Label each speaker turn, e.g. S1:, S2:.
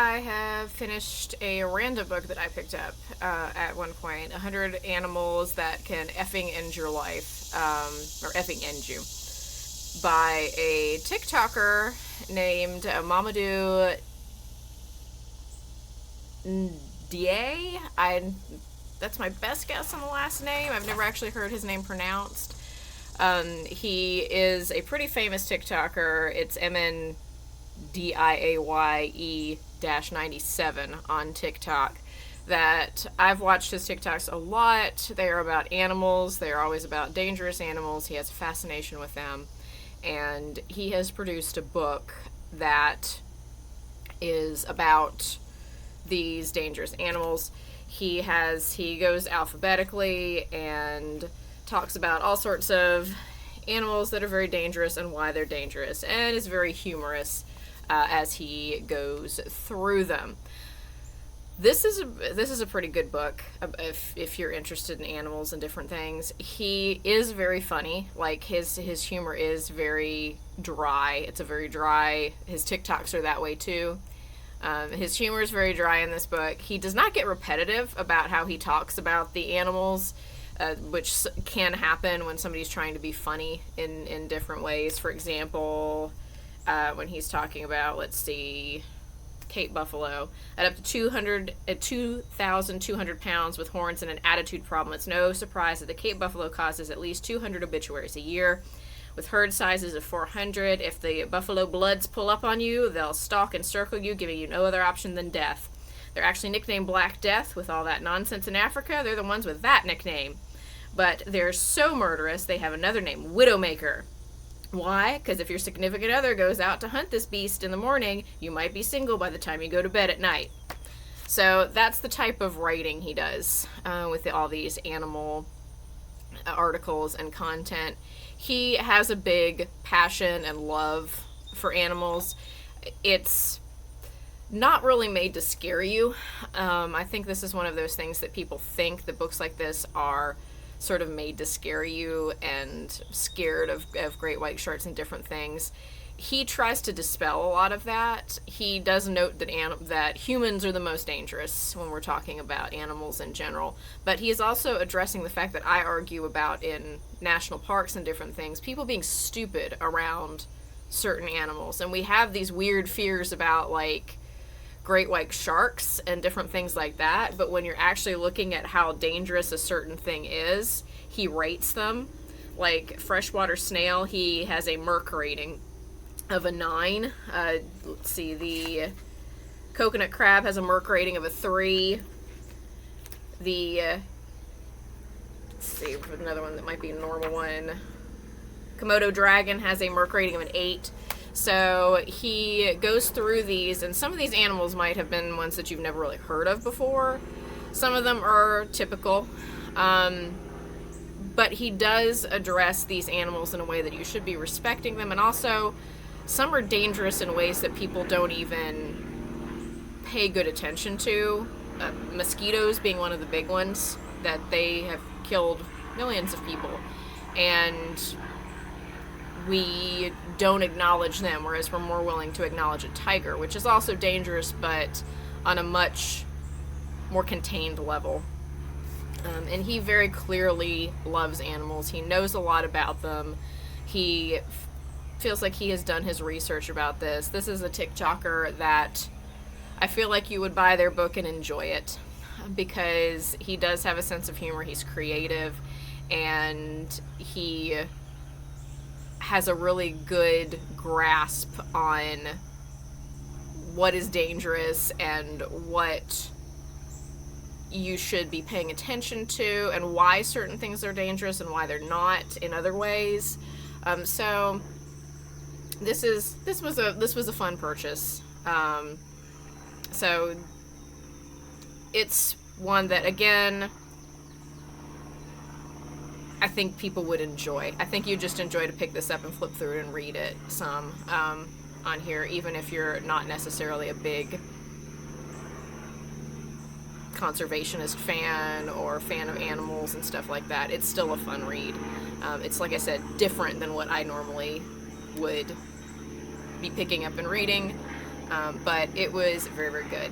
S1: I have finished a random book that I picked up at one point, 100 Animals That Can Effing End Your Life, or Effing End You, by a TikToker named Mamadou Ndiaye. That's my best guess on the last name. I've never actually heard his name pronounced. He is a pretty famous TikToker. It's MNDIAYE-97 on TikTok. That I've watched his TikToks a lot. They are about animals. They are always about dangerous animals. He has a fascination with them. And he has produced a book that is about these dangerous animals. He goes alphabetically and talks about all sorts of animals that are very dangerous and why they're dangerous, and is very humorous as he goes through them. This is a pretty good book if you're interested in animals and different things. He is very funny. Like his humor is very dry. It's a very dry. His TikToks are that way too. His humor is very dry in this book. He does not get repetitive about how he talks about the animals, which can happen when somebody's trying to be funny in different ways. For example, when he's talking about, let's see, Cape buffalo at up to 2,200 pounds with horns and an attitude problem. It's no surprise that the Cape buffalo causes at least 200 obituaries a year. With herd sizes of 400, if the buffalo bloods pull up on you, they'll stalk and circle you, giving you no other option than death. They're actually nicknamed Black Death. With all that nonsense in Africa, they're the ones with that nickname. But they're so murderous, they have another name, Widowmaker. Why? Because if your significant other goes out to hunt this beast in the morning, you might be single by the time you go to bed at night. So that's the type of writing he does with all these animal articles and content. He has a big passion and love for animals. It's not really made to scare you. I think this is one of those things that people think that books like this are sort of made to scare you and scared of great white sharks and different things. He tries to dispel a lot of that. He does note that humans are the most dangerous when we're talking about animals in general. But he is also addressing the fact that I argue about in national parks and different things, people being stupid around certain animals. And we have these weird fears about, like, great white sharks and different things like that. But when you're actually looking at how dangerous a certain thing is, he rates them. Like freshwater snail, he has a Merc rating of a 9. Let's see, the coconut crab has a Merc rating of a 3. Let's see, another one that might be a normal one. Komodo dragon has a Merc rating of an 8. So he goes through these, and some of these animals might have been ones that you've never really heard of before. Some of them are typical. But he does address these animals in a way that you should be respecting them, and also some are dangerous in ways that people don't even pay good attention to. Mosquitoes being one of the big ones, that they have killed millions of people. And we don't acknowledge them, whereas we're more willing to acknowledge a tiger, which is also dangerous, but on a much more contained level. And he very clearly loves animals. He knows a lot about them. He feels like he has done his research about this. This is a TikToker that I feel like you would buy their book and enjoy it, because he does have a sense of humor. He's creative, and he has a really good grasp on what is dangerous and what you should be paying attention to, and why certain things are dangerous and why they're not in other ways. So this was a fun purchase. So it's one that, again, I think people would enjoy. I think you just enjoy to pick this up and flip through it and read it some on here, even if you're not necessarily a big conservationist fan or fan of animals and stuff like that. It's still a fun read. It's, like I said, different than what I normally would be picking up and reading. But it was very, very good.